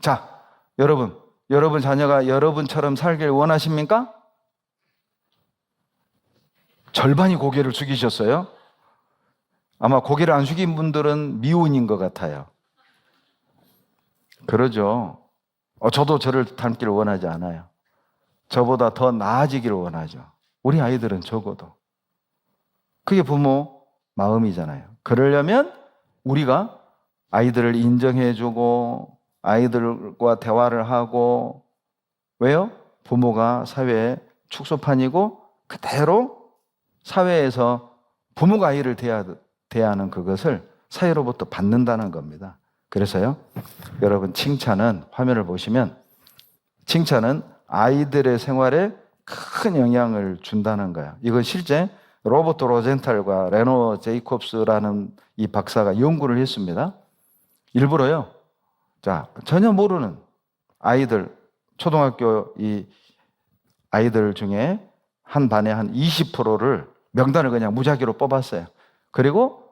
자, 여러분 자녀가 여러분처럼 살길 원하십니까? 절반이 고개를 숙이셨어요. 아마 고개를 안 숙인 분들은 미혼인 것 같아요. 그러죠. 저도 저를 닮기를 원하지 않아요. 저보다 더 나아지기를 원하죠. 우리 아이들은 적어도. 그게 부모 마음이잖아요. 그러려면 우리가 아이들을 인정해주고 아이들과 대화를 하고, 왜요? 부모가 사회의 축소판이고 그대로 사회에서 부모가 아이를 대하는 그것을 사회로부터 받는다는 겁니다. 그래서요, 여러분, 칭찬은, 화면을 보시면 칭찬은 아이들의 생활에 큰 영향을 준다는 거예요. 이건 실제 로버트 로젠탈과 레노 제이콥스라는 이 박사가 연구를 했습니다. 일부러요, 자, 전혀 모르는 아이들, 초등학교 이 아이들 중에 한 반에 한 20%를 명단을 그냥 무작위로 뽑았어요. 그리고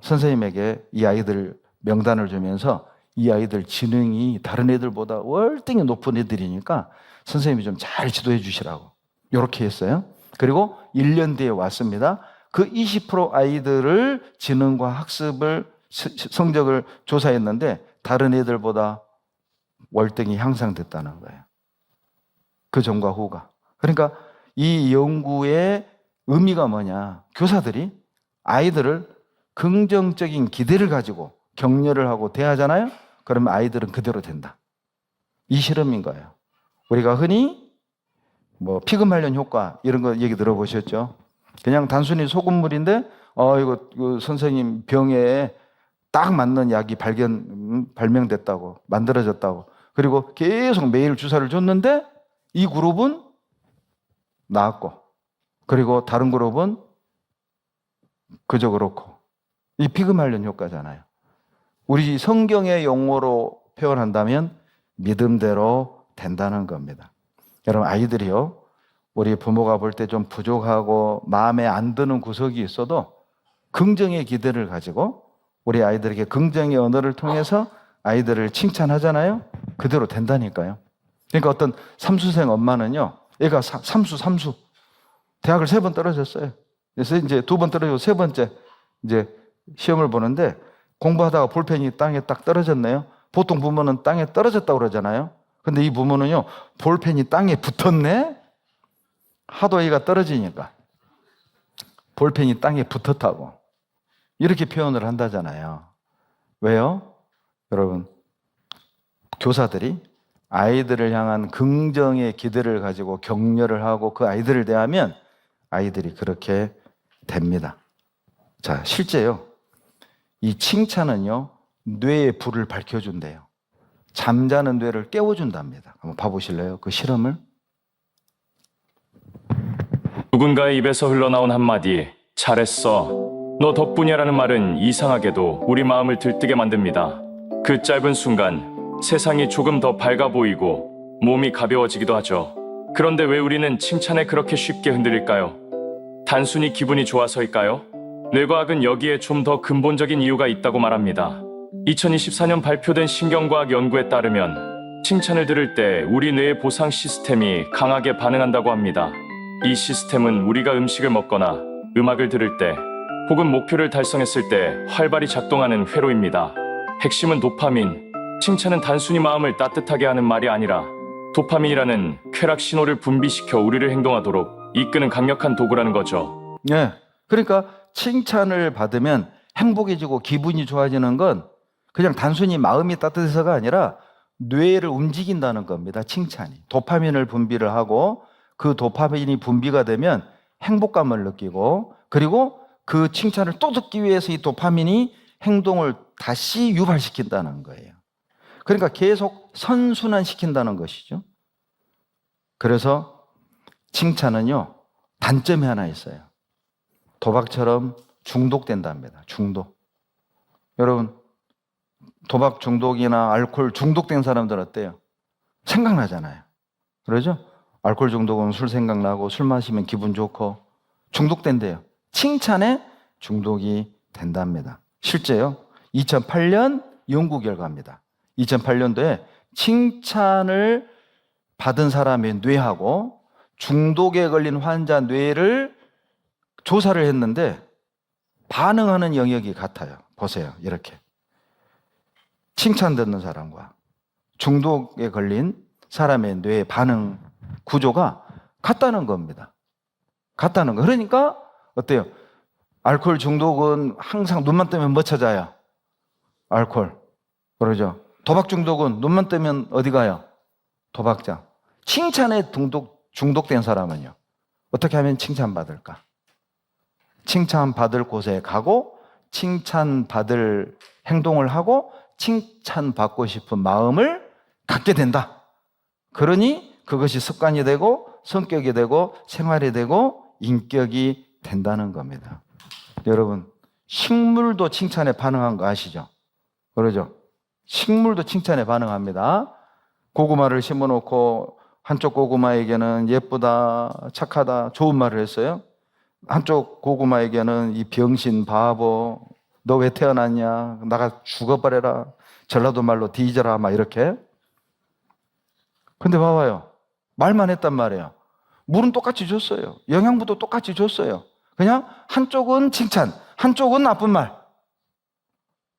선생님에게 이 아이들 명단을 주면서 이 아이들 지능이 다른 애들보다 월등히 높은 애들이니까 선생님이 좀 잘 지도해 주시라고 이렇게 했어요. 그리고 1년 뒤에 왔습니다. 그 20% 아이들을 지능과 학습을 성적을 조사했는데 다른 애들보다 월등히 향상됐다는 거예요. 그 전과 후가. 그러니까 이 연구의 의미가 뭐냐? 교사들이 아이들을 긍정적인 기대를 가지고 격려를 하고 대하잖아요? 그러면 아이들은 그대로 된다. 이 실험인 거예요. 우리가 흔히 피금 관련 효과 이런 거 얘기 들어보셨죠? 그냥 단순히 소금물인데 이거 선생님 병에 딱 맞는 약이 발명됐다고, 만들어졌다고. 그리고 계속 매일 주사를 줬는데 이 그룹은 나았고, 그리고 다른 그룹은 그저 그렇고. 이 피그말련 효과잖아요. 우리 성경의 용어로 표현한다면 믿음대로 된다는 겁니다. 여러분, 아이들이요, 우리 부모가 볼 때 좀 부족하고 마음에 안 드는 구석이 있어도 긍정의 기대를 가지고 우리 아이들에게 긍정의 언어를 통해서 아이들을 칭찬하잖아요. 그대로 된다니까요. 그러니까 어떤 삼수생 엄마는요, 애가 삼수 대학을 3번 떨어졌어요. 그래서 이제 2번 떨어지고 3번째 이제 시험을 보는데 공부하다가 볼펜이 땅에 딱 떨어졌네요. 보통 부모는 땅에 떨어졌다고 그러잖아요. 근데 이 부모는요, 볼펜이 땅에 붙었네? 하도 애가 떨어지니까 볼펜이 땅에 붙었다고 이렇게 표현을 한다잖아요. 왜요? 여러분, 교사들이 아이들을 향한 긍정의 기대를 가지고 격려를 하고 그 아이들을 대하면 아이들이 그렇게 됩니다. 자, 실제요, 이 칭찬은요, 뇌의 불을 밝혀준대요. 잠자는 뇌를 깨워준답니다. 한번 봐보실래요? 그 실험을. 누군가의 입에서 흘러나온 한마디, 잘했어, 너 덕분이라는 말은 이상하게도 우리 마음을 들뜨게 만듭니다. 그 짧은 순간 세상이 조금 더 밝아 보이고 몸이 가벼워지기도 하죠. 그런데 왜 우리는 칭찬에 그렇게 쉽게 흔들릴까요? 단순히 기분이 좋아서일까요? 뇌과학은 여기에 좀 더 근본적인 이유가 있다고 말합니다. 2024년 발표된 신경과학 연구에 따르면 칭찬을 들을 때 우리 뇌의 보상 시스템이 강하게 반응한다고 합니다. 이 시스템은 우리가 음식을 먹거나 음악을 들을 때 혹은 목표를 달성했을 때 활발히 작동하는 회로입니다. 핵심은 도파민. 칭찬은 단순히 마음을 따뜻하게 하는 말이 아니라 도파민이라는 쾌락 신호를 분비시켜 우리를 행동하도록 이끄는 강력한 도구라는 거죠. 네. 그러니까 칭찬을 받으면 행복해지고 기분이 좋아지는 건 그냥 단순히 마음이 따뜻해서가 아니라 뇌를 움직인다는 겁니다. 칭찬이. 도파민을 분비를 하고 그 도파민이 분비가 되면 행복감을 느끼고, 그리고 그 칭찬을 또 듣기 위해서 이 도파민이 행동을 다시 유발시킨다는 거예요. 그러니까 계속 선순환시킨다는 것이죠. 그래서 칭찬은요, 단점이 하나 있어요. 도박처럼 중독된답니다. 중독. 여러분, 도박 중독이나 알코올 중독된 사람들 어때요? 생각나잖아요. 그러죠? 알코올 중독은 술 생각나고 술 마시면 기분 좋고 중독된대요. 칭찬에 중독이 된답니다. 실제요, 2008년 연구 결과입니다. 2008년도에 칭찬을 받은 사람의 뇌하고 중독에 걸린 환자 뇌를 조사를 했는데 반응하는 영역이 같아요. 보세요. 이렇게. 칭찬 듣는 사람과 중독에 걸린 사람의 뇌의 반응 구조가 같다는 겁니다. 같다는 거. 그러니까 어때요? 알코올 중독은 항상 눈만 뜨면 뭐 찾아요? 알코올. 그러죠. 도박 중독은 눈만 뜨면 어디 가요? 도박장. 칭찬에 중독된 사람은요. 어떻게 하면 칭찬받을까? 칭찬받을 곳에 가고 칭찬받을 행동을 하고 칭찬받고 싶은 마음을 갖게 된다. 그러니 그것이 습관이 되고 성격이 되고 생활이 되고 인격이 된다는 겁니다. 여러분, 식물도 칭찬에 반응한 거 아시죠? 그러죠? 식물도 칭찬에 반응합니다. 고구마를 심어놓고 한쪽 고구마에게는 예쁘다, 착하다, 좋은 말을 했어요. 한쪽 고구마에게는 이 병신, 바보, 너 왜 태어났냐, 나가 죽어버려라, 전라도 말로 뒤져라, 막 이렇게. 근데 봐봐요. 말만 했단 말이에요. 물은 똑같이 줬어요. 영양분도 똑같이 줬어요. 그냥 한쪽은 칭찬, 한쪽은 나쁜 말.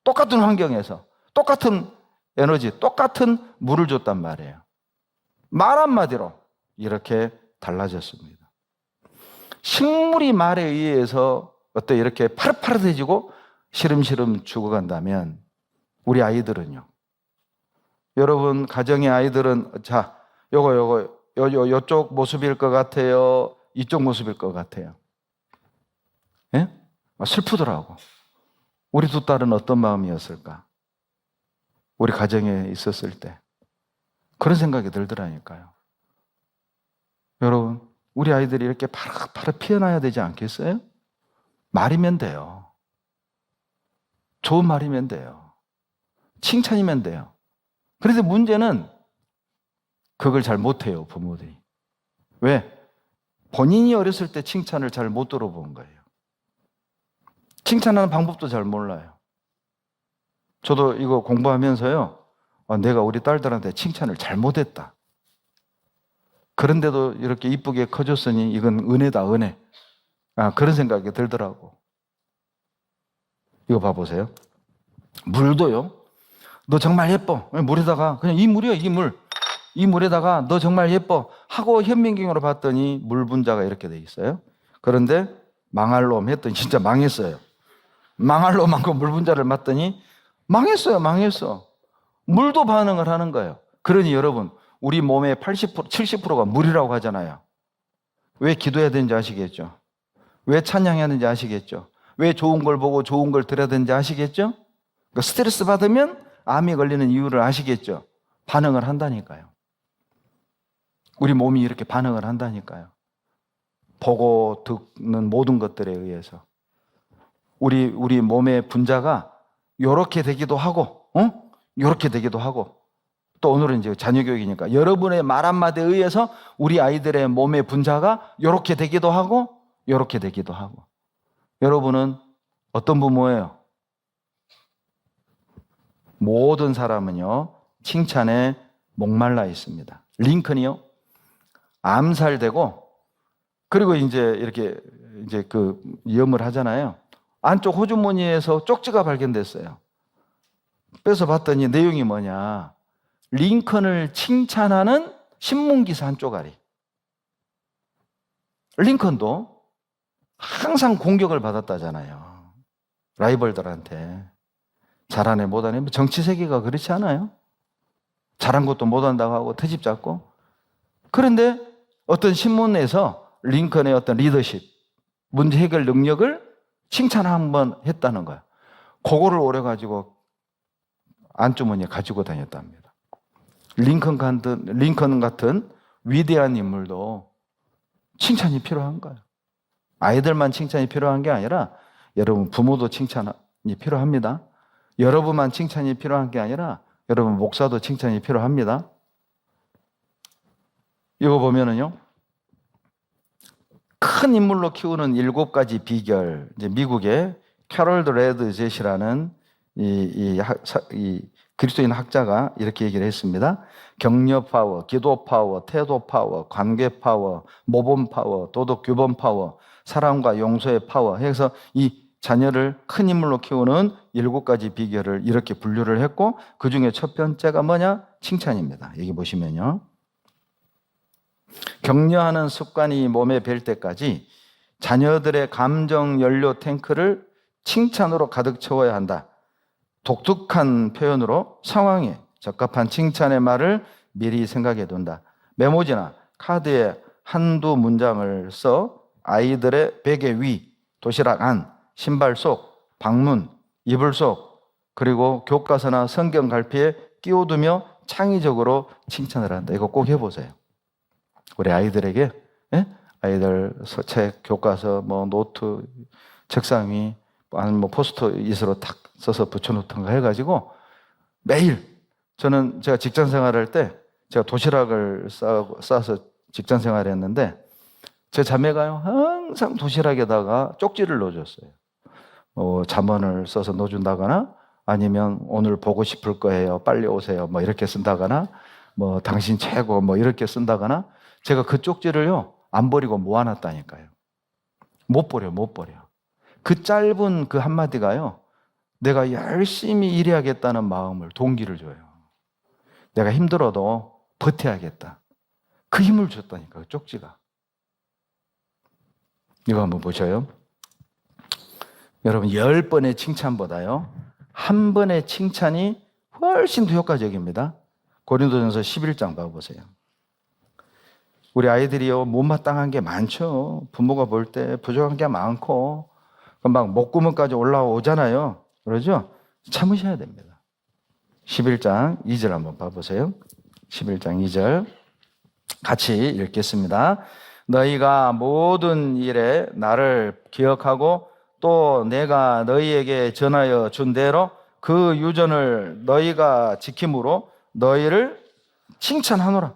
똑같은 환경에서 똑같은 에너지, 똑같은 물을 줬단 말이에요. 말 한마디로 이렇게 달라졌습니다. 식물이 말에 의해서 어때 이렇게 파릇파릇해지고 시름시름 죽어간다면 우리 아이들은요. 여러분 가정의 아이들은 자, 요쪽 모습일 것 같아요. 이쪽 모습일 것 같아요. 예? 슬프더라고. 우리 두 딸은 어떤 마음이었을까? 우리 가정에 있었을 때. 그런 생각이 들더라니까요. 여러분, 우리 아이들이 이렇게 파릇파릇 피어나야 되지 않겠어요? 말이면 돼요. 좋은 말이면 돼요. 칭찬이면 돼요. 그런데 문제는 그걸 잘 못해요, 부모들이. 왜? 본인이 어렸을 때 칭찬을 잘 못 들어본 거예요. 칭찬하는 방법도 잘 몰라요. 저도 이거 공부하면서요, 내가 우리 딸들한테 칭찬을 잘못했다. 그런데도 이렇게 이쁘게 커졌으니 이건 은혜다, 은혜. 그런 생각이 들더라고. 이거 봐보세요. 물도요. 너 정말 예뻐. 물에다가 그냥 이 물이야, 이 물. 이 물에다가 너 정말 예뻐 하고 현미경으로 봤더니 물 분자가 이렇게 돼 있어요. 그런데 망할 놈 했더니 진짜 망했어요. 망할 놈하고 물 분자를 맞더니 망했어요, 망했어. 물도 반응을 하는 거예요. 그러니 여러분, 우리 몸의 80%, 70%가 물이라고 하잖아요. 왜 기도해야 되는지 아시겠죠? 왜 찬양해야 되는지 아시겠죠? 왜 좋은 걸 보고 좋은 걸 들어야 되는지 아시겠죠? 그러니까 스트레스 받으면 암이 걸리는 이유를 아시겠죠? 반응을 한다니까요. 우리 몸이 이렇게 반응을 한다니까요. 보고 듣는 모든 것들에 의해서. 우리 몸의 분자가 요렇게 되기도 하고, 요렇게 되기도 하고, 또 오늘은 이제 자녀 교육이니까 여러분의 말 한마디에 의해서 우리 아이들의 몸의 분자가 요렇게 되기도 하고, 요렇게 되기도 하고. 여러분은 어떤 부모예요? 모든 사람은요, 칭찬에 목말라 있습니다. 링컨이요, 암살되고, 그리고 이제 그 위험을 하잖아요. 안쪽 호주머니에서 쪽지가 발견됐어요. 빼서 봤더니 내용이 뭐냐. 링컨을 칭찬하는 신문기사 한 쪼가리. 링컨도 항상 공격을 받았다잖아요. 라이벌들한테. 잘하네 못하네. 정치 세계가 그렇지 않아요? 잘한 것도 못한다고 하고 트집 잡고. 그런데 어떤 신문에서 링컨의 어떤 리더십, 문제 해결 능력을 칭찬 한번 했다는 거예요. 그거를 오래 가지고 안주머니에 가지고 다녔답니다. 링컨 같은 위대한 인물도 칭찬이 필요한 거예요. 아이들만 칭찬이 필요한 게 아니라 여러분 부모도 칭찬이 필요합니다. 여러분만 칭찬이 필요한 게 아니라 여러분 목사도 칭찬이 필요합니다. 이거 보면은요, 큰 인물로 키우는 7가지 비결. 이제 미국의 캐롤 레드 젯이라는 이 그리스도인 학자가 이렇게 얘기를 했습니다. 격려 파워, 기도 파워, 태도 파워, 관계 파워, 모범 파워, 도덕 규범 파워, 사랑과 용서의 파워 해서 이 자녀를 큰 인물로 키우는 7가지 비결을 이렇게 분류를 했고, 그 중에 첫 번째가 뭐냐? 칭찬입니다. 여기 보시면요. 격려하는 습관이 몸에 뵐 때까지 자녀들의 감정 연료 탱크를 칭찬으로 가득 채워야 한다. 독특한 표현으로 상황에 적합한 칭찬의 말을 미리 생각해 둔다. 메모지나 카드에 한두 문장을 써 아이들의 베개 위, 도시락 안, 신발 속, 방문, 이불 속, 그리고 교과서나 성경 갈피에 끼워두며 창의적으로 칭찬을 한다. 이거 꼭 해보세요. 우리 아이들에게, 예? 아이들 책, 교과서, 뭐 노트, 책상 위, 아니면 뭐 포스트잇으로 탁 써서 붙여놓던가 해가지고 매일, 저는 제가 직장 생활할 때 제가 도시락을 싸서 직장 생활을 했는데 제 자매가요 항상 도시락에다가 쪽지를 넣어줬어요. 잠언을 써서 넣어준다거나 아니면 오늘 보고 싶을 거예요, 빨리 오세요, 뭐 이렇게 쓴다거나 뭐 당신 최고 뭐 이렇게 쓴다거나. 제가 그 쪽지를요 안 버리고 모아놨다니까요. 못 버려. 그 짧은 그 한마디가요 내가 열심히 일해야겠다는 마음을, 동기를 줘요. 내가 힘들어도 버텨야겠다. 그 힘을 줬다니까, 그 쪽지가. 이거 한번 보셔요. 여러분, 10번의 칭찬보다요, 한 번의 칭찬이 훨씬 더 효과적입니다. 고린도전서 11장 봐보세요. 우리 아이들이요, 못마땅한 게 많죠. 부모가 볼 때 부족한 게 많고, 막 목구멍까지 올라오잖아요. 그러죠? 참으셔야 됩니다. 11장 2절 한번 봐보세요. 11장 2절 같이 읽겠습니다. 너희가 모든 일에 나를 기억하고 또 내가 너희에게 전하여 준 대로 그 유전을 너희가 지킴으로 너희를 칭찬하노라.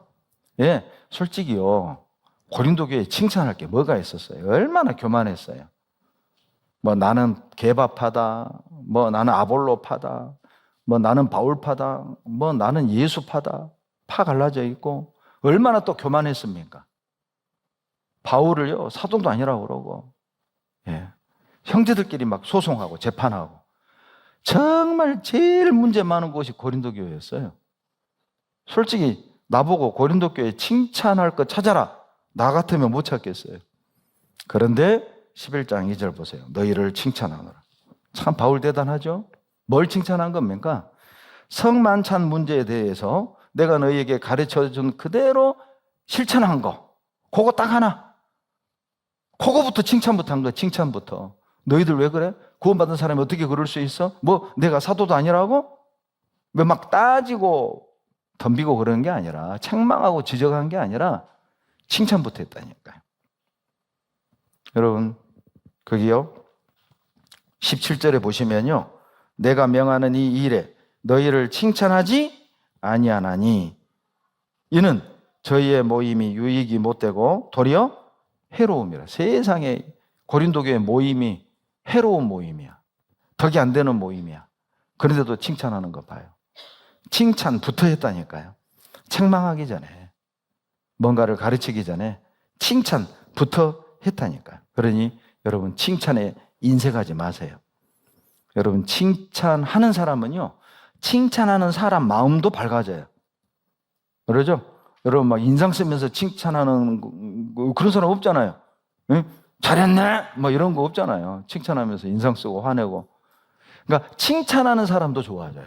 예, 솔직히요, 고린도 교회에 칭찬할 게 뭐가 있었어요? 얼마나 교만했어요. 뭐 나는 개바파다, 뭐 나는 아볼로파다, 뭐 나는 바울파다, 뭐 나는 예수파다, 파 갈라져 있고 얼마나 또 교만했습니까? 바울을요 사도도 아니라고 그러고, 예, 형제들끼리 막 소송하고 재판하고. 정말 제일 문제 많은 곳이 고린도 교회였어요. 솔직히 나보고 고린도 교회 칭찬할 거 찾아라, 나 같으면 못 찾겠어요. 그런데 11장 2절 보세요. 너희를 칭찬하노라. 참 바울 대단하죠? 뭘 칭찬한 겁니까? 성만찬 문제에 대해서 내가 너희에게 가르쳐준 그대로 실천한 거, 그거 딱 하나. 그거부터 칭찬부터 한 거야. 칭찬부터. 너희들 왜 그래? 구원받은 사람이 어떻게 그럴 수 있어? 뭐 내가 사도도 아니라고? 왜 막 따지고 덤비고 그러는 게 아니라, 책망하고 지적한 게 아니라 칭찬부터 했다니까요. 여러분, 거기요 17절에 보시면요, 내가 명하는 이 일에 너희를 칭찬하지 아니하나니 이는 저희의 모임이 유익이 못되고 도리어 해로움이라. 세상에 고린도 교회 모임이 해로운 모임이야. 덕이 안 되는 모임이야. 그런데도 칭찬하는 거 봐요. 칭찬부터 했다니까요. 책망하기 전에, 뭔가를 가르치기 전에 칭찬부터 했다니까요. 그러니 여러분, 칭찬에 인색하지 마세요. 여러분, 칭찬하는 사람은요, 칭찬하는 사람 마음도 밝아져요. 그러죠? 여러분, 막 인상 쓰면서 칭찬하는 그런 사람 없잖아요. 응? 잘했네? 뭐 이런 거 없잖아요. 칭찬하면서 인상 쓰고 화내고. 그러니까 칭찬하는 사람도 좋아져요.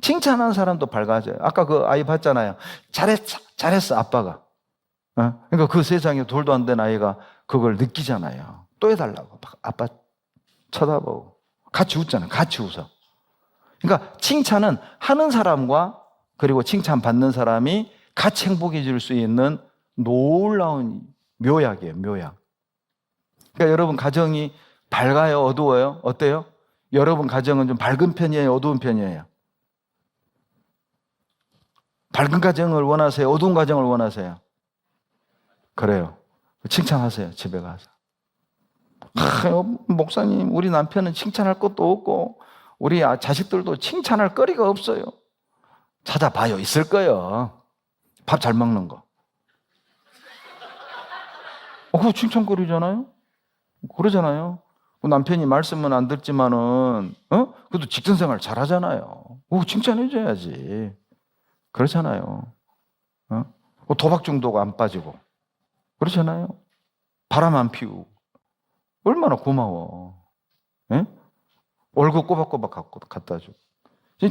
칭찬하는 사람도 밝아져요. 아까 그 아이 봤잖아요. 잘했어, 아빠가. 그러니까 그 세상에 돌도 안 된 아이가 그걸 느끼잖아요. 또 해달라고. 아빠 쳐다보고. 같이 웃잖아요. 같이 웃어. 그러니까 칭찬은 하는 사람과 그리고 칭찬받는 사람이 같이 행복해질 수 있는 놀라운 묘약이에요. 묘약. 그러니까 여러분 가정이 밝아요? 어두워요? 어때요? 여러분 가정은 좀 밝은 편이에요? 어두운 편이에요? 밝은 가정을 원하세요? 어두운 가정을 원하세요? 그래요. 칭찬하세요. 집에 가서. 목사님, 우리 남편은 칭찬할 것도 없고 우리 자식들도 칭찬할 거리가 없어요. 찾아봐요. 있을 거예요. 밥 잘 먹는 거. 그거 칭찬거리잖아요. 그러잖아요. 남편이 말씀은 안 듣지만은 그래도 직장생활 잘하잖아요. 칭찬해줘야지. 그렇잖아요. 도박 중독 안 빠지고 그렇잖아요. 바람 안 피우고 얼마나 고마워. 예? 월급 꼬박꼬박 갖다 주고.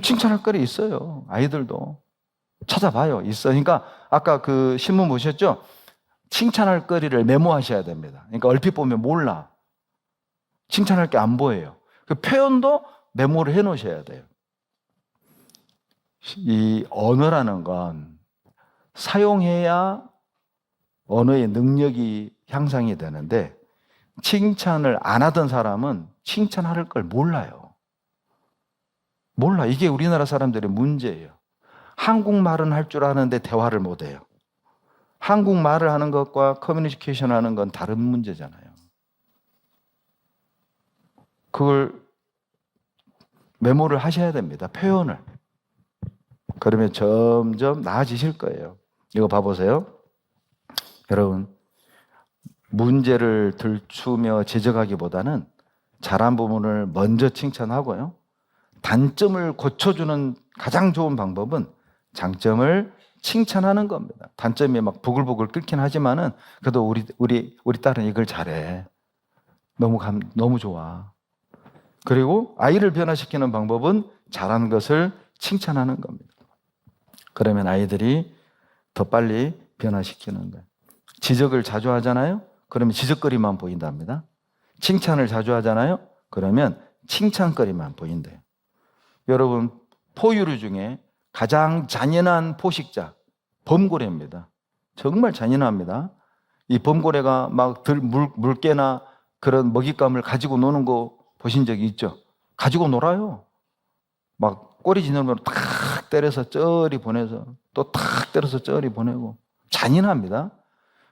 칭찬할 거리 있어요. 아이들도 찾아봐요. 있어. 그러니까 아까 그 신문 보셨죠? 칭찬할 거리를 메모하셔야 됩니다. 그러니까 얼핏 보면 몰라. 칭찬할 게 안 보여요. 그 표현도 메모를 해 놓으셔야 돼요. 이 언어라는 건 사용해야 언어의 능력이 향상이 되는데 칭찬을 안 하던 사람은 칭찬할 걸 몰라요. 몰라. 이게 우리나라 사람들의 문제예요. 한국말은 할 줄 아는데 대화를 못 해요. 한국말을 하는 것과 커뮤니케이션 하는 건 다른 문제잖아요. 그걸 메모를 하셔야 됩니다. 표현을. 그러면 점점 나아지실 거예요. 이거 봐보세요. 여러분, 문제를 들추며 지적하기보다는 잘한 부분을 먼저 칭찬하고요. 단점을 고쳐주는 가장 좋은 방법은 장점을 칭찬하는 겁니다. 단점이 막 부글부글 끓긴 하지만은 그래도 우리 딸은 이걸 잘해. 너무 좋아. 그리고 아이를 변화시키는 방법은 잘하는 것을 칭찬하는 겁니다. 그러면 아이들이 더 빨리 변화시키는 거예요. 지적을 자주 하잖아요? 그러면 지적거리만 보인답니다. 칭찬을 자주 하잖아요? 그러면 칭찬거리만 보인대요. 여러분, 포유류 중에 가장 잔인한 포식자, 범고래입니다. 정말 잔인합니다. 이 범고래가 막 물개나 그런 먹잇감을 가지고 노는 거 보신 적이 있죠? 가지고 놀아요. 막 꼬리 지느러미로 탁 때려서 쩌리 보내서 또 탁 때려서 쩌리 보내고 잔인합니다.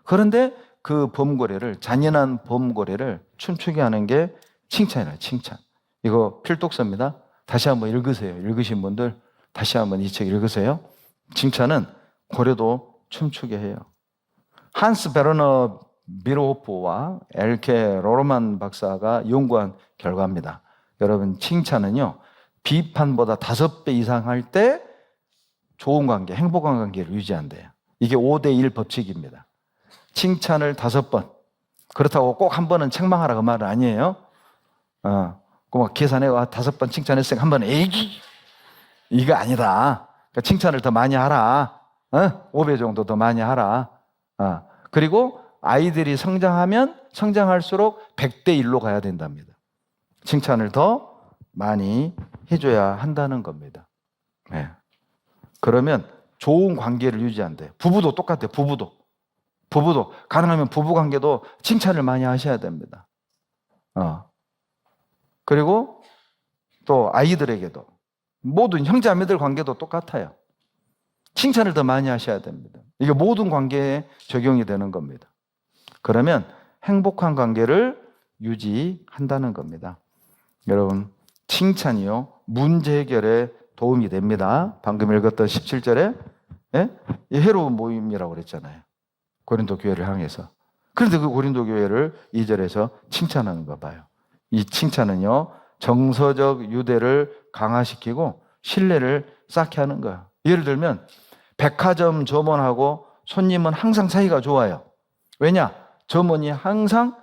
그런데 그 범고래를, 잔인한 범고래를 춤추게 하는 게 칭찬이에요. 칭찬. 이거 필독서입니다. 다시 한번 읽으세요. 읽으신 분들 다시 한번 이 책 읽으세요. 칭찬은 고래도 춤추게 해요. 한스 베르너 비르호프와 엘케 로르만 박사가 연구한 결과입니다. 여러분, 칭찬은요, 비판보다 5배 이상 할 때 좋은 관계, 행복한 관계를 유지한대요. 이게 5대1 법칙입니다. 칭찬을 5번. 그렇다고 꼭 한 번은 책망하라 그 말은 아니에요. 막 계산해 5번 칭찬했으니까 한 번은 에이기 이거 아니다. 그러니까 칭찬을 더 많이 하라. 5배 정도 더 많이 하라. 그리고 아이들이 성장하면 성장할수록 100대1로 가야 된답니다. 칭찬을 더 많이 해줘야 한다는 겁니다. 네. 그러면 좋은 관계를 유지한대요. 부부도 똑같아요. 부부도 가능하면 부부 관계도 칭찬을 많이 하셔야 됩니다. 그리고 또 아이들에게도 모든 형제자매들 관계도 똑같아요. 칭찬을 더 많이 하셔야 됩니다. 이게 모든 관계에 적용이 되는 겁니다. 그러면 행복한 관계를 유지한다는 겁니다. 여러분, 칭찬이요, 문제 해결에 도움이 됩니다. 방금 읽었던 17절에 이 해로운 모임이라고 그랬잖아요. 고린도 교회를 향해서. 그런데 그 고린도 교회를 2절에서 칭찬하는 거 봐요. 이 칭찬은요, 정서적 유대를 강화시키고 신뢰를 쌓게 하는 거야. 예를 들면 백화점 점원하고 손님은 항상 사이가 좋아요. 왜냐? 점원이 항상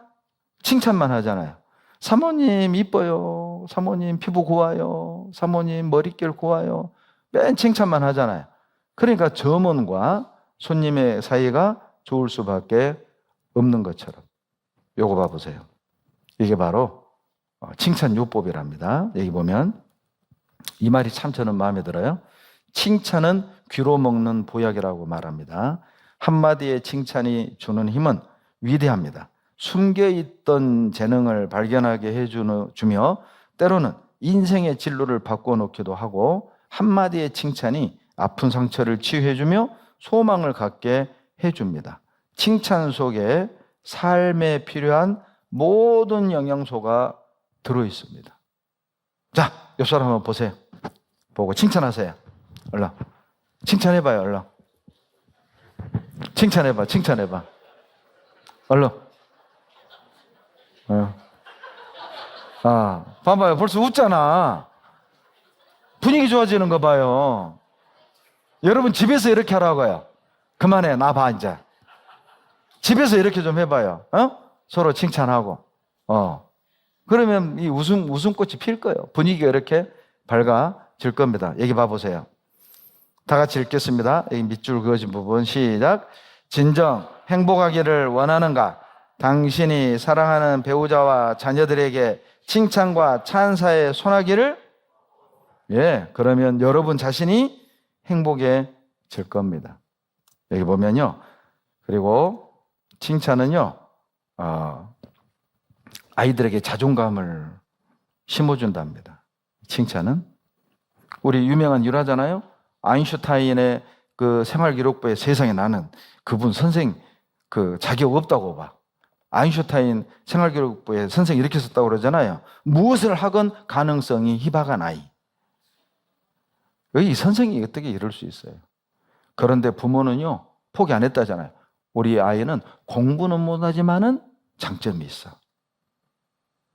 칭찬만 하잖아요. 사모님 이뻐요. 사모님 피부 고와요. 사모님 머릿결 고와요. 맨 칭찬만 하잖아요. 그러니까 점원과 손님의 사이가 좋을 수밖에 없는 것처럼. 요거 봐보세요. 이게 바로 칭찬 요법이랍니다. 여기 보면 이 말이 참 저는 마음에 들어요. 칭찬은 귀로 먹는 보약이라고 말합니다. 한마디의 칭찬이 주는 힘은 위대합니다. 숨겨있던 재능을 발견하게 해주며 때로는 인생의 진로를 바꿔놓기도 하고 한마디의 칭찬이 아픈 상처를 치유해주며 소망을 갖게 해줍니다. 칭찬 속에 삶에 필요한 모든 영양소가 들어있습니다. 자, 옆 사람 한번 보세요. 보고 칭찬하세요. 얼른. 칭찬해봐요, 얼른. 칭찬해봐, 칭찬해봐. 얼른. 봐봐요. 벌써 웃잖아. 분위기 좋아지는 거 봐요. 여러분 집에서 이렇게 하라고요. 그만해, 나 봐, 이제. 집에서 이렇게 좀 해봐요. 서로 칭찬하고. 그러면 이 웃음꽃이 필 거예요. 분위기가 이렇게 밝아질 겁니다. 여기 봐보세요. 다 같이 읽겠습니다. 여기 밑줄 그어진 부분 시작. 진정 행복하기를 원하는가? 당신이 사랑하는 배우자와 자녀들에게 칭찬과 찬사의 소나기를 그러면 여러분 자신이 행복해질 겁니다. 여기 보면요. 그리고 칭찬은요. 아이들에게 자존감을 심어준답니다. 칭찬은 우리 유명한 일화잖아요. 아인슈타인의 그 생활기록부에 세상에 나는 그분 선생 그 자격 없다고 봐. 아인슈타인 생활기록부에 선생이 이렇게 썼다고 그러잖아요. 무엇을 하건 가능성이 희박한 아이. 이 선생이 어떻게 이럴 수 있어요? 그런데 부모는요 포기 안 했다잖아요. 우리 아이는 공부는 못하지만은 장점이 있어.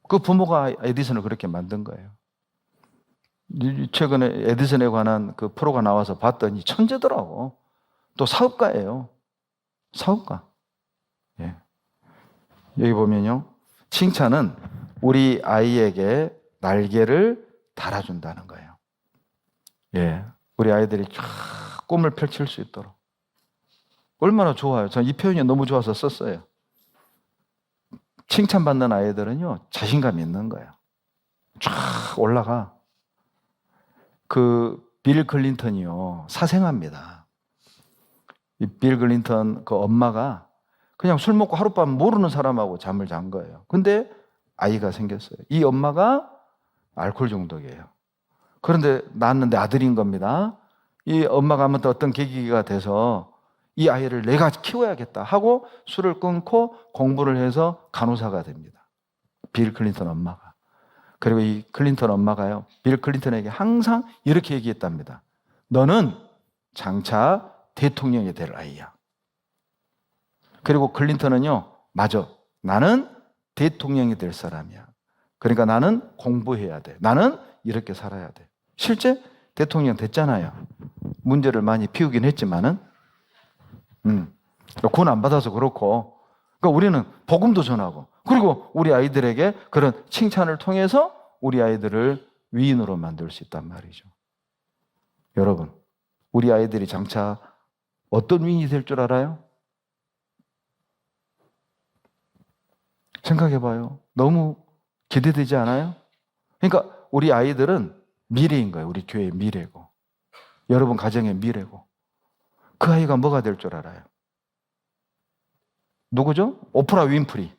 그 부모가 에디슨을 그렇게 만든 거예요. 최근에 에디슨에 관한 그 프로가 나와서 봤더니 천재더라고. 또 사업가예요. 사업가. 여기 보면요. 칭찬은 우리 아이에게 날개를 달아준다는 거예요. 우리 아이들이 꿈을 펼칠 수 있도록. 얼마나 좋아요. 전 이 표현이 너무 좋아서 썼어요. 칭찬받는 아이들은요, 자신감이 있는 거예요. 쫙 올라가. 그 빌 클린턴이요, 사생아입니다. 이 빌 클린턴 그 엄마가 그냥 술 먹고 하룻밤 모르는 사람하고 잠을 잔 거예요. 근데 아이가 생겼어요. 이 엄마가 알코올 중독이에요. 그런데 낳았는데 아들인 겁니다. 이 엄마가 아무튼 어떤 계기가 돼서 이 아이를 내가 키워야겠다 하고 술을 끊고 공부를 해서 간호사가 됩니다. 빌 클린턴 엄마가. 그리고 이 클린턴 엄마가요, 빌 클린턴에게 항상 이렇게 얘기했답니다. 너는 장차 대통령이 될 아이야. 그리고 클린턴은요, 맞아. 나는 대통령이 될 사람이야. 그러니까 나는 공부해야 돼. 나는 이렇게 살아야 돼. 실제 대통령 됐잖아요. 문제를 많이 피우긴 했지만은, 군 안 받아서 그렇고, 그러니까 우리는 복음도 전하고, 그리고 우리 아이들에게 그런 칭찬을 통해서 우리 아이들을 위인으로 만들 수 있단 말이죠. 여러분, 우리 아이들이 장차 어떤 위인이 될 줄 알아요? 생각해봐요. 너무 기대되지 않아요? 그러니까 우리 아이들은 미래인 거예요. 우리 교회의 미래고, 여러분 가정의 미래고. 그 아이가 뭐가 될 줄 알아요? 누구죠? 오프라 윈프리.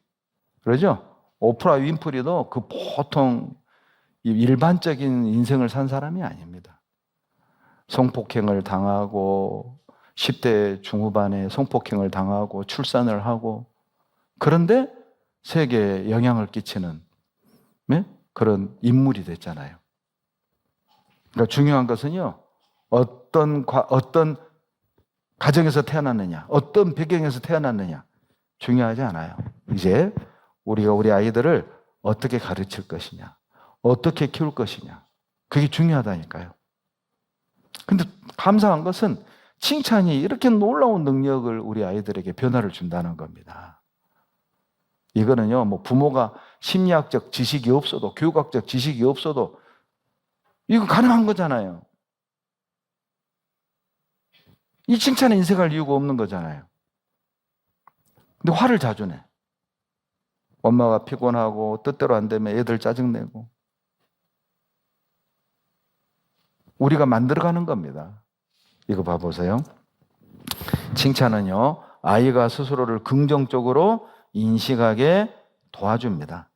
그러죠? 오프라 윈프리도 그 보통 일반적인 인생을 산 사람이 아닙니다. 성폭행을 당하고 10대 중후반에 성폭행을 당하고 출산을 하고, 그런데 세계에 영향을 끼치는 그런 인물이 됐잖아요. 그러니까 중요한 것은요, 어떤 가정에서 태어났느냐, 어떤 배경에서 태어났느냐 중요하지 않아요. 이제 우리가 우리 아이들을 어떻게 가르칠 것이냐, 어떻게 키울 것이냐, 그게 중요하다니까요. 근데 감사한 것은 칭찬이 이렇게 놀라운 능력을 우리 아이들에게 변화를 준다는 겁니다. 이거는요, 뭐 부모가 심리학적 지식이 없어도, 교육학적 지식이 없어도 이거 가능한 거잖아요. 이 칭찬에 인색할 이유가 없는 거잖아요. 근데 화를 자주 내. 엄마가 피곤하고 뜻대로 안 되면 애들 짜증내고. 우리가 만들어가는 겁니다. 이거 봐보세요. 칭찬은요, 아이가 스스로를 긍정적으로 인식하게 도와줍니다.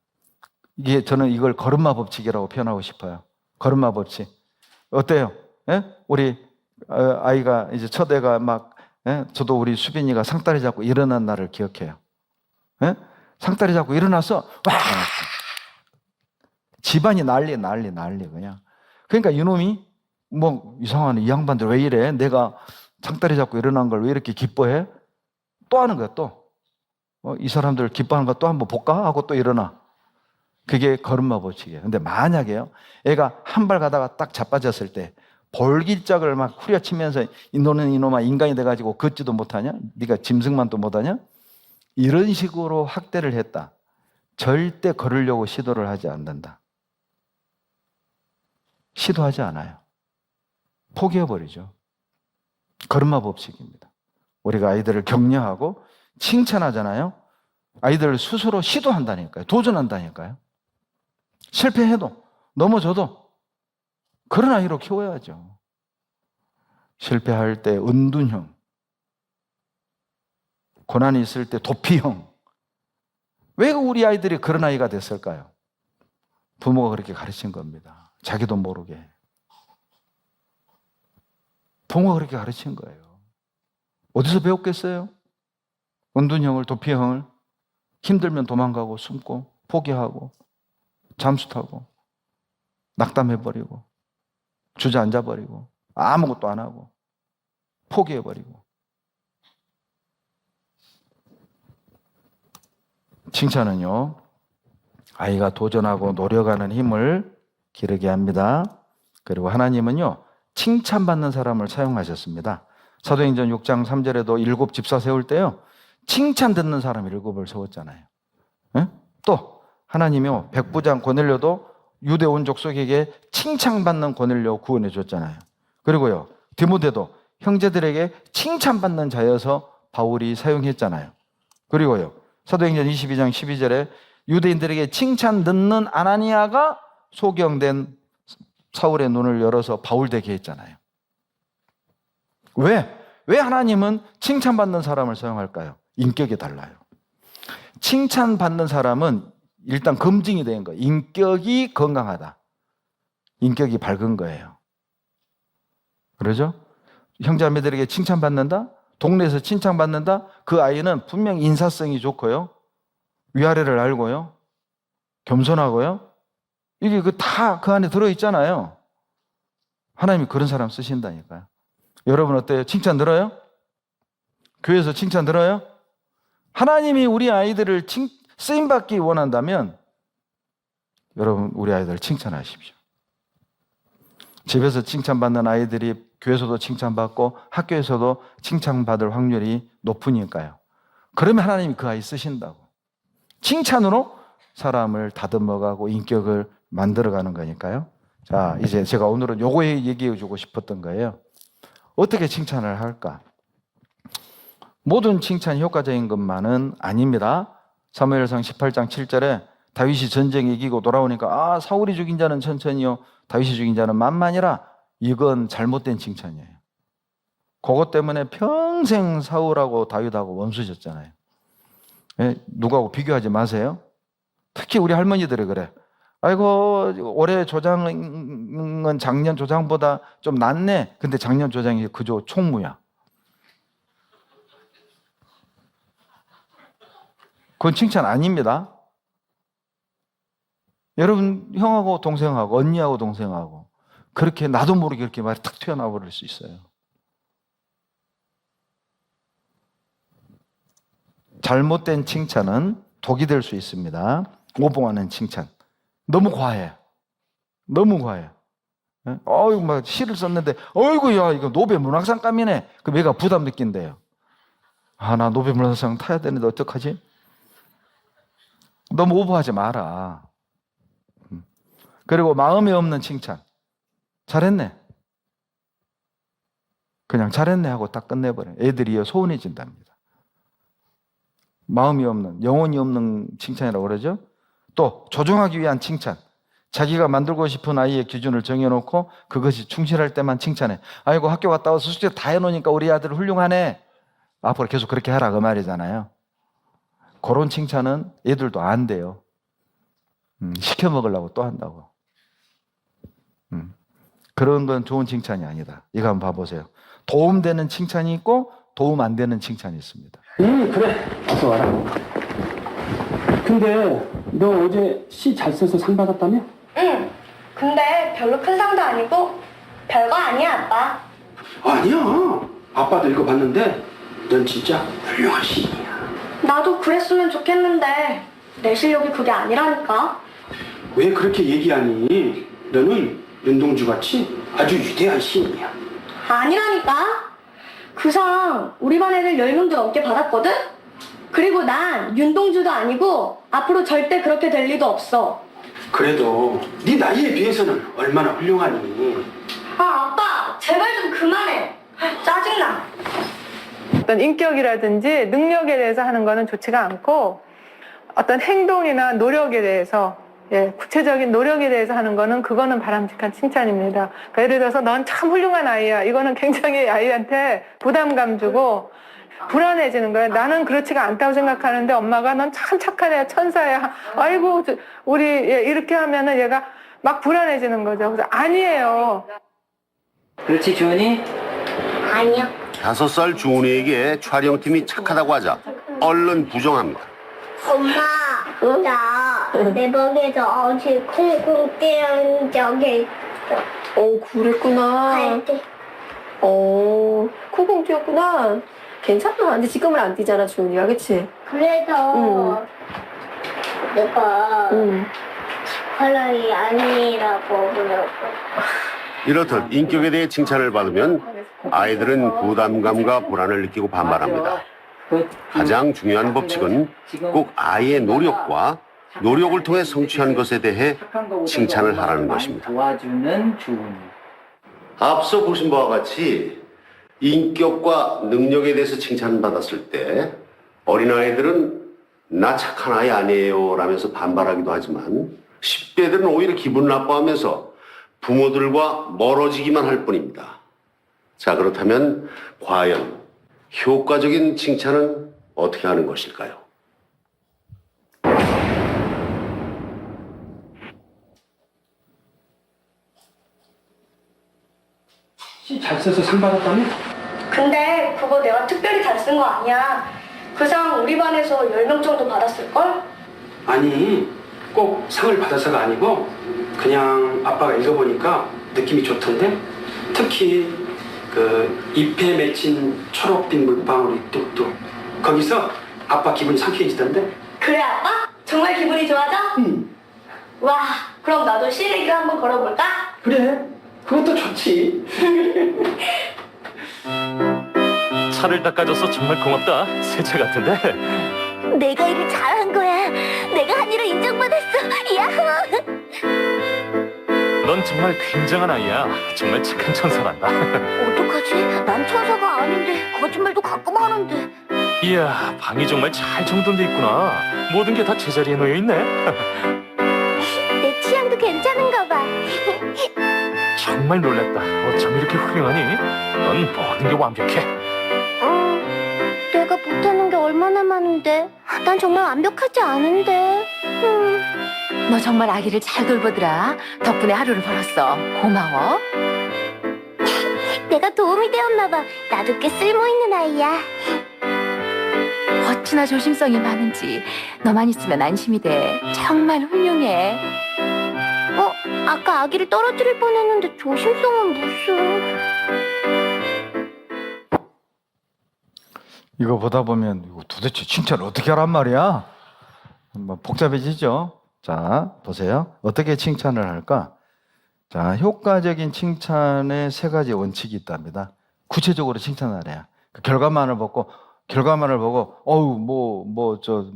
이게 저는 이걸 걸음마 법칙이라고 표현하고 싶어요. 걸음마 법칙. 어때요? 우리 아이가 이제 첫 애가 막, 저도 우리 수빈이가 상다리 잡고 일어난 날을 기억해요. 상다리 잡고 일어나서 와! 집안이 난리 그냥. 그러니까 이놈이 뭐 이상한 이 양반들 왜 이래? 내가 창다리 잡고 일어난 걸 왜 이렇게 기뻐해? 또 하는 거야 또. 이 사람들 기뻐하는 거 또 한번 볼까? 하고 또 일어나. 그게 걸음마 법칙이에요. 근데 만약에요, 애가 한 발 가다가 딱 자빠졌을 때 볼기짝을 막 후려치면서 너는 이놈아 인간이 돼가지고 걷지도 못하냐? 네가 짐승만도 못하냐? 이런 식으로 학대를 했다. 절대 걸으려고 시도를 하지 않는다. 시도하지 않아요. 포기해버리죠. 걸음마 법칙입니다. 우리가 아이들을 격려하고 칭찬하잖아요. 아이들 스스로 시도한다니까요. 도전한다니까요. 실패해도 넘어져도 그런 아이로 키워야죠. 실패할 때 은둔형, 고난이 있을 때 도피형. 왜 우리 아이들이 그런 아이가 됐을까요? 부모가 그렇게 가르친 겁니다. 자기도 모르게. 부모가 그렇게 가르친 거예요. 어디서 배웠겠어요? 은둔형을, 도피형을. 힘들면 도망가고 숨고 포기하고 잠수 타고 낙담해버리고 주저앉아버리고 아무것도 안 하고 포기해버리고. 칭찬은요, 아이가 도전하고 노력하는 힘을 기르게 합니다. 그리고 하나님은요, 칭찬받는 사람을 사용하셨습니다. 사도행전 6장 3절에도 7 집사 세울 때요, 칭찬 듣는 사람 7을 세웠잖아요. 또 하나님이요, 백부장 고넬료도 유대 온 족속에게 칭찬받는 고넬료 구원해 줬잖아요. 그리고요, 디모데도 형제들에게 칭찬받는 자여서 바울이 사용했잖아요. 그리고요, 사도행전 22장 12절에 유대인들에게 칭찬 듣는 아나니아가 소경된 사울의 눈을 열어서 바울 되게 했잖아요. 왜 하나님은 칭찬받는 사람을 사용할까요? 인격이 달라요. 칭찬받는 사람은 일단 검증이 된 거예요. 인격이 건강하다. 인격이 밝은 거예요. 그러죠? 형제자매들에게 칭찬받는다? 동네에서 칭찬받는다? 그 아이는 분명 인사성이 좋고요. 위아래를 알고요. 겸손하고요. 이게 다 그 안에 들어있잖아요. 하나님이 그런 사람 쓰신다니까요. 여러분 어때요? 칭찬 들어요? 교회에서 칭찬 들어요? 하나님이 우리 아이들을 쓰임받기 원한다면 여러분 우리 아이들 칭찬하십시오. 집에서 칭찬받는 아이들이 교회에서도 칭찬받고 학교에서도 칭찬받을 확률이 높으니까요. 그러면 하나님이 그 아이 쓰신다고. 칭찬으로 사람을 다듬어가고 인격을 만들어가는 거니까요. 자, 이제 제가 오늘은 요거 얘기해 주고 싶었던 거예요. 어떻게 칭찬을 할까? 모든 칭찬이 효과적인 것만은 아닙니다. 사무엘상 18장 7절에 다윗이 전쟁 이기고 돌아오니까 사울이 죽인 자는 천천히요 다윗이 죽인 자는 만만이라. 이건 잘못된 칭찬이에요. 그것 때문에 평생 사울하고 다윗하고 원수셨잖아요. 누구하고 비교하지 마세요. 특히 우리 할머니들이 그래. 아이고 올해 조장은 작년 조장보다 좀 낫네. 근데 작년 조장이 그저 총무야. 그건 칭찬 아닙니다. 여러분 형하고 동생하고 언니하고 동생하고 그렇게 나도 모르게 그렇게 말이 탁 튀어나와 버릴 수 있어요. 잘못된 칭찬은 독이 될 수 있습니다. 오봉하는 칭찬. 너무 과해. 너무 과해. 막 시를 썼는데, 어이구, 야, 이거 노벨 문학상감이네. 그럼 얘가 부담 느낀대요. 나 노벨 문학상 타야 되는데 어떡하지? 너무 오버하지 마라. 그리고 마음에 없는 칭찬. 잘했네. 그냥 잘했네 하고 딱 끝내버려요. 애들이 소원해진답니다. 마음이 없는, 영혼이 없는 칭찬이라고 그러죠. 또 조종하기 위한 칭찬. 자기가 만들고 싶은 아이의 기준을 정해놓고 그것이 충실할 때만 칭찬해. 아이고 학교 갔다 와서 숙제 다 해놓으니까 우리 아들 훌륭하네. 앞으로 계속 그렇게 하라 그 말이잖아요. 그런 칭찬은 애들도 안 돼요. 시켜 먹으려고 또 한다고. 그런 건 좋은 칭찬이 아니다. 이거 한번 봐보세요. 도움되는 칭찬이 있고 도움 안 되는 칭찬이 있습니다. 그래. 어서 와라. 근데 너 어제 시 잘 써서 상 받았다며? 응. 근데 별로 큰 상도 아니고 별거 아니야, 아빠. 아니야. 아빠도 읽어봤는데 넌 진짜 훌륭한 시인이야. 나도 그랬으면 좋겠는데 내 실력이 그게 아니라니까. 왜 그렇게 얘기하니? 너는 윤동주같이 아주 위대한 시인이야. 아니라니까. 그 상 우리 반 애들 10명도 넘게 받았거든? 그리고 난 윤동주도 아니고 앞으로 절대 그렇게 될 리도 없어. 그래도 네 나이에 비해서는 얼마나 훌륭하니. 아, 아빠, 제발 좀 그만해. 짜증나. 어떤 인격이라든지 능력에 대해서 하는 거는 좋지가 않고 어떤 행동이나 노력에 대해서 구체적인 노력에 대해서 하는 거는 그거는 바람직한 칭찬입니다. 그러니까 예를 들어서 넌 참 훌륭한 아이야. 이거는 굉장히 아이한테 부담감 주고 불안해지는 거예요. 나는 그렇지가 않다고 생각하는데 엄마가 넌 참 착한 애야, 천사야. 아이고 우리 얘 이렇게 하면은 얘가 막 불안해지는 거죠. 그래서 아니에요. 그렇지, 주원이? 아니야. 5살 주은이에게 촬영팀이 착하다고 하자 얼른 부정합니다. 엄마, 나 내 방에서 어제 콩콩 뛰는 적이 있어. 그랬구나. 할 때. 콩콩 뛰었구나. 괜찮아. 근데 지금은 안 뛰잖아, 주은이가. 그치? 그래서 내가 응. 컬러이 아니라고 그러고. 이렇듯 인격에 대해 칭찬을 받으면 아이들은 부담감과 불안을 느끼고 반발합니다. 가장 중요한 법칙은 꼭 아이의 노력과 노력을 통해 성취한 것에 대해 칭찬을 하라는 것입니다. 도와주는 주은이. 앞서 보신 바와 같이 인격과 능력에 대해서 칭찬받았을 때 어린아이들은 나 착한 아이 아니에요 라면서 반발하기도 하지만 10대들은 오히려 기분 나빠하면서 부모들과 멀어지기만 할 뿐입니다. 자, 그렇다면 과연 효과적인 칭찬은 어떻게 하는 것일까요? 시 잘 써서 상 받았다며? 근데 그거 내가 특별히 잘 쓴 거 아니야. 그 상 우리 반에서 10명 정도 받았을걸? 아니, 꼭 상을 받아서가 아니고 그냥 아빠가 읽어보니까 느낌이 좋던데? 특히 그 잎에 맺힌 초록빛 물방울이 뚝뚝 거기서 아빠 기분이 상쾌해지던데? 그래, 아빠? 정말 기분이 좋아져? 응. 와, 그럼 나도 시래기를 한번 걸어볼까? 그래, 그것도 좋지. 차를 닦아줘서 정말 고맙다. 새차 같은데. 내가 일을 잘한 거야. 내가 한 일을 인정받았어. 야호! 넌 정말 굉장한 아이야. 정말 착한 천사란다. 어떡하지? 난 천사가 아닌데 거짓말도 가끔 하는데. 이야, 방이 정말 잘 정돈돼 있구나. 모든 게 다 제자리에 놓여 있네. 내 취향도 괜찮은가 봐. 정말 놀랐다. 어쩜 이렇게 훌륭하니? 넌 모든 게 완벽해. 내가 못하는 게 얼마나 많은데. 난 정말 완벽하지 않은데. 너 정말 아기를 잘 돌보더라. 덕분에 하루를 벌었어. 고마워. 내가 도움이 되었나 봐. 나도 꽤 쓸모있는 아이야. 어찌나 조심성이 많은지. 너만 있으면 안심이 돼. 정말 훌륭해. 아까 아기를 떨어뜨릴 뻔했는데 조심성은 무슨. 이거 보다 보면 이거 도대체 칭찬을 어떻게 하란 말이야? 뭐 복잡해지죠? 자, 보세요. 어떻게 칭찬을 할까? 자, 효과적인 칭찬의 3가지 원칙이 있답니다. 구체적으로 칭찬하래요. 그 결과만을 보고,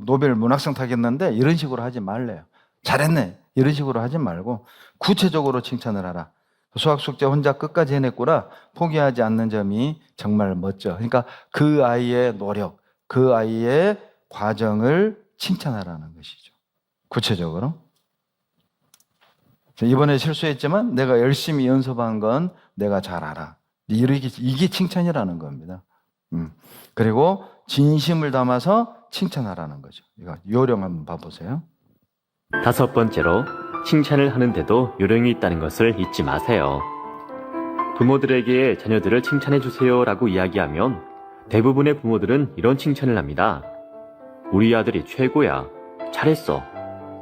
노벨 문학상 타겠는데 이런 식으로 하지 말래요. 잘했네. 이런 식으로 하지 말고 구체적으로 칭찬을 하라. 수학 숙제 혼자 끝까지 해냈구나. 포기하지 않는 점이 정말 멋져. 그러니까 그 아이의 노력, 그 아이의 과정을 칭찬하라는 것이죠. 구체적으로. 이번에 실수했지만 내가 열심히 연습한 건 내가 잘 알아. 이게 칭찬이라는 겁니다. 그리고 진심을 담아서 칭찬하라는 거죠. 이거 요령 한번 봐보세요. 5번째로 칭찬을 하는데도 요령이 있다는 것을 잊지 마세요. 부모들에게 자녀들을 칭찬해 주세요라고 이야기하면 대부분의 부모들은 이런 칭찬을 합니다. 우리 아들이 최고야. 잘했어.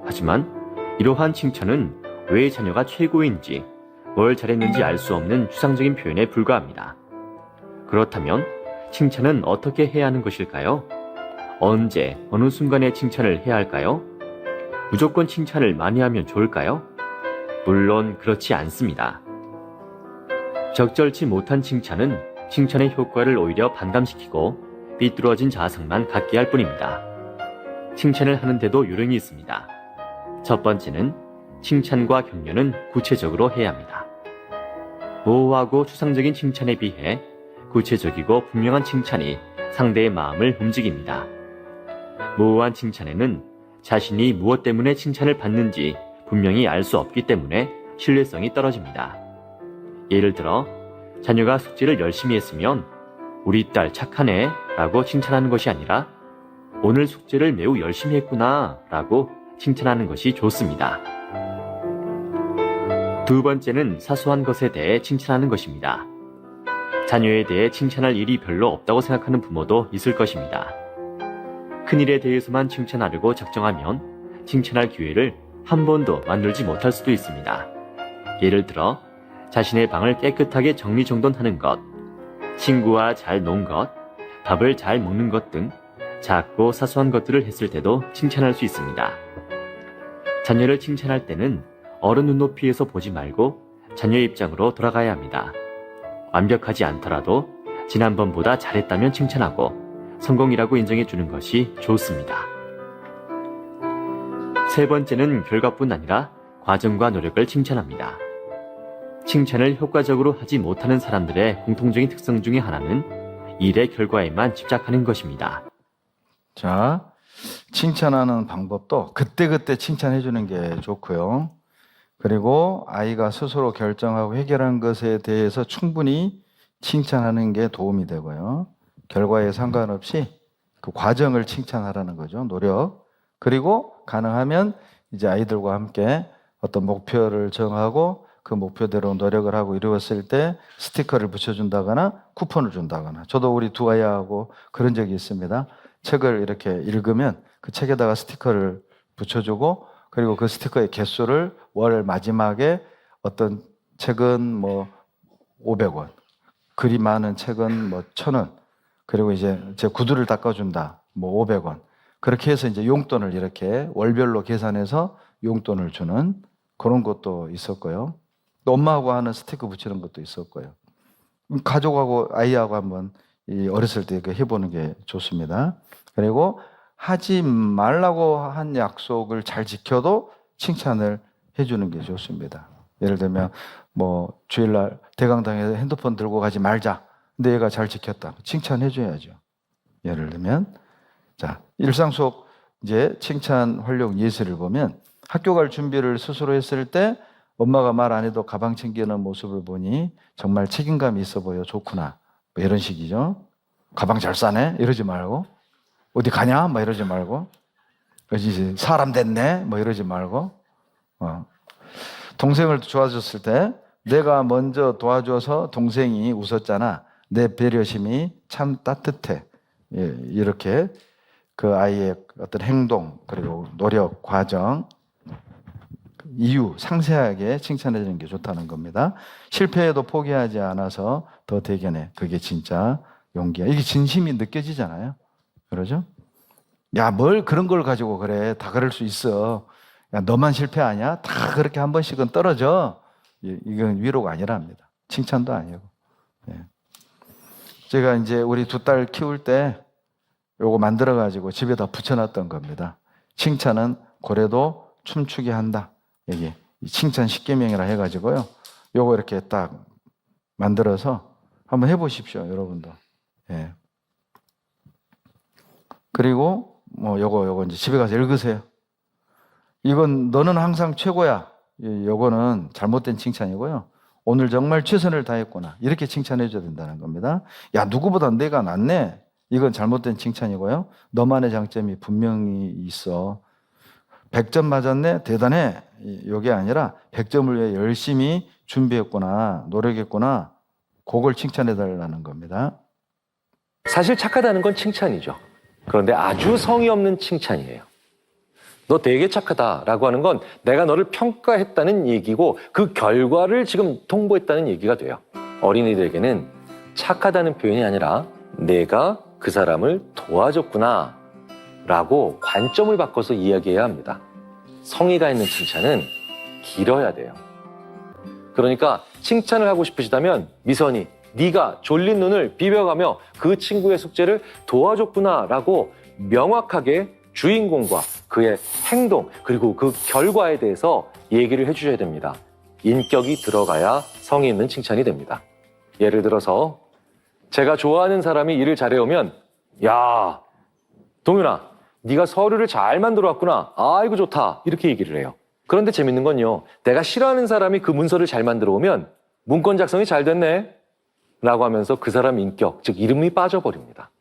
하지만 이러한 칭찬은 왜 자녀가 최고인지, 뭘 잘했는지 알 수 없는 추상적인 표현에 불과합니다. 그렇다면 칭찬은 어떻게 해야 하는 것일까요? 언제, 어느 순간에 칭찬을 해야 할까요? 무조건 칭찬을 많이 하면 좋을까요? 물론 그렇지 않습니다. 적절치 못한 칭찬은 칭찬의 효과를 오히려 반감시키고 삐뚤어진 자아상만 갖게 할 뿐입니다. 칭찬을 하는데도 요령이 있습니다. 첫 번째는 칭찬과 격려는 구체적으로 해야 합니다. 모호하고 추상적인 칭찬에 비해 구체적이고 분명한 칭찬이 상대의 마음을 움직입니다. 모호한 칭찬에는 자신이 무엇 때문에 칭찬을 받는지 분명히 알 수 없기 때문에 신뢰성이 떨어집니다. 예를 들어 자녀가 숙제를 열심히 했으면 우리 딸 착하네 라고 칭찬하는 것이 아니라 오늘 숙제를 매우 열심히 했구나 라고 칭찬하는 것이 좋습니다. 두 번째는 사소한 것에 대해 칭찬하는 것입니다. 자녀에 대해 칭찬할 일이 별로 없다고 생각하는 부모도 있을 것입니다. 큰일에 대해서만 칭찬하려고 작정하면 칭찬할 기회를 한 번도 만들지 못할 수도 있습니다. 예를 들어 자신의 방을 깨끗하게 정리정돈하는 것, 친구와 잘 논 것, 밥을 잘 먹는 것 등 작고 사소한 것들을 했을 때도 칭찬할 수 있습니다. 자녀를 칭찬할 때는 어른 눈높이에서 보지 말고 자녀의 입장으로 돌아가야 합니다. 완벽하지 않더라도 지난번보다 잘했다면 칭찬하고 성공이라고 인정해 주는 것이 좋습니다. 세 번째는 결과뿐 아니라 과정과 노력을 칭찬합니다. 칭찬을 효과적으로 하지 못하는 사람들의 공통적인 특성 중에 하나는 일의 결과에만 집착하는 것입니다. 자, 칭찬하는 방법도 그때그때 칭찬해 주는 게 좋고요. 그리고 아이가 스스로 결정하고 해결한 것에 대해서 충분히 칭찬하는 게 도움이 되고요. 결과에 상관없이 그 과정을 칭찬하라는 거죠. 노력. 그리고 가능하면 이제 아이들과 함께 어떤 목표를 정하고 그 목표대로 노력을 하고 이루었을 때 스티커를 붙여준다거나 쿠폰을 준다거나. 저도 우리 두 아이하고 그런 적이 있습니다. 책을 이렇게 읽으면 그 책에다가 스티커를 붙여주고 그리고 그 스티커의 개수를 월 마지막에 어떤 책은 뭐 500원, 글이 많은 책은 뭐 1,000원, 그리고 이제 제 구두를 닦아준다, 뭐 500원. 그렇게 해서 이제 용돈을 이렇게 월별로 계산해서 용돈을 주는 그런 것도 있었고요. 또 엄마하고 하는 스티커 붙이는 것도 있었고요. 가족하고 아이하고 한번 어렸을 때 해보는 게 좋습니다. 그리고 하지 말라고 한 약속을 잘 지켜도 칭찬을 해주는 게 좋습니다. 예를 들면 뭐 주일날 대강당에서 핸드폰 들고 가지 말자. 근데 얘가 잘 지켰다. 칭찬해줘야죠. 예를 들면 자 일상 속 이제 칭찬 활용 예시를 보면 학교 갈 준비를 스스로 했을 때 엄마가 말 안 해도 가방 챙기는 모습을 보니 정말 책임감이 있어 보여 좋구나. 뭐 이런 식이죠. 가방 잘 싸네 이러지 말고 어디 가냐 뭐 이러지 말고 이제 사람 됐네 뭐 이러지 말고 동생을 도와줬을 때 내가 먼저 도와줘서 동생이 웃었잖아. 내 배려심이 참 따뜻해. 예, 이렇게 그 아이의 어떤 행동 그리고 노력 과정 이유 상세하게 칭찬해 주는 게 좋다는 겁니다. 실패해도 포기하지 않아서 더 대견해. 그게 진짜 용기야. 이게 진심이 느껴지잖아요. 그러죠? 야, 뭘 그런 걸 가지고 그래. 다 그럴 수 있어. 야, 너만 실패 아니야? 다 그렇게 한 번씩은 떨어져. 이건 위로가 아니랍니다. 칭찬도 아니고. 예. 제가 이제 우리 두 딸 키울 때 요거 만들어가지고 집에다 붙여놨던 겁니다. 칭찬은 고래도 춤추게 한다. 여기 칭찬 10계명이라 해가지고요. 요거 이렇게 딱 만들어서 한번 해보십시오, 여러분도. 예. 그리고 뭐 요거 이제 집에 가서 읽으세요. 이건 너는 항상 최고야. 요거는 잘못된 칭찬이고요. 오늘 정말 최선을 다했구나. 이렇게 칭찬해 줘야 된다는 겁니다. 야, 누구보다 내가 낫네. 이건 잘못된 칭찬이고요. 너만의 장점이 분명히 있어. 100점 맞았네. 대단해. 이게 아니라 100점을 위해 열심히 준비했구나. 노력했구나. 그걸 칭찬해 달라는 겁니다. 사실 착하다는 건 칭찬이죠. 그런데 아주 성의 없는 칭찬이에요. 너 되게 착하다라고 하는 건 내가 너를 평가했다는 얘기고 그 결과를 지금 통보했다는 얘기가 돼요. 어린이들에게는 착하다는 표현이 아니라 내가 그 사람을 도와줬구나 라고 관점을 바꿔서 이야기해야 합니다. 성의가 있는 칭찬은 길어야 돼요. 그러니까 칭찬을 하고 싶으시다면 미선이 네가 졸린 눈을 비벼가며 그 친구의 숙제를 도와줬구나 라고 명확하게 주인공과 그의 행동 그리고 그 결과에 대해서 얘기를 해주셔야 됩니다. 인격이 들어가야 성의 있는 칭찬이 됩니다. 예를 들어서 제가 좋아하는 사람이 일을 잘해오면 야 동윤아 네가 서류를 잘 만들어 왔구나. 아이고 좋다. 이렇게 얘기를 해요. 그런데 재밌는 건요. 내가 싫어하는 사람이 그 문서를 잘 만들어 오면 문건 작성이 잘 됐네 라고 하면서 그 사람 인격, 즉 이름이 빠져버립니다.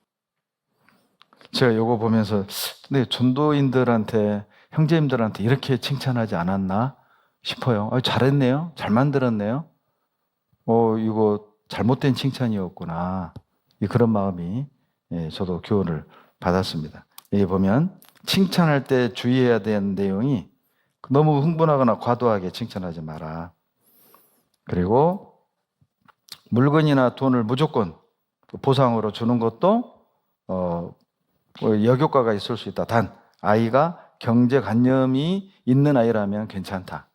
제가 요거 보면서 근데 전도인들한테 형제님들한테 이렇게 칭찬하지 않았나 싶어요. 잘했네요. 잘 만들었네요. 이거 잘못된 칭찬이었구나. 그런 마음이 저도 교훈을 받았습니다. 여기 보면 칭찬할 때 주의해야 되는 내용이 너무 흥분하거나 과도하게 칭찬하지 마라. 그리고 물건이나 돈을 무조건 보상으로 주는 것도 역효과가 있을 수 있다. 단 아이가 경제관념이 있는 아이라면 괜찮다.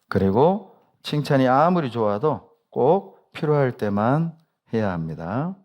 그리고 칭찬이 아무리 좋아도 꼭 필요할 때만 해야 합니다.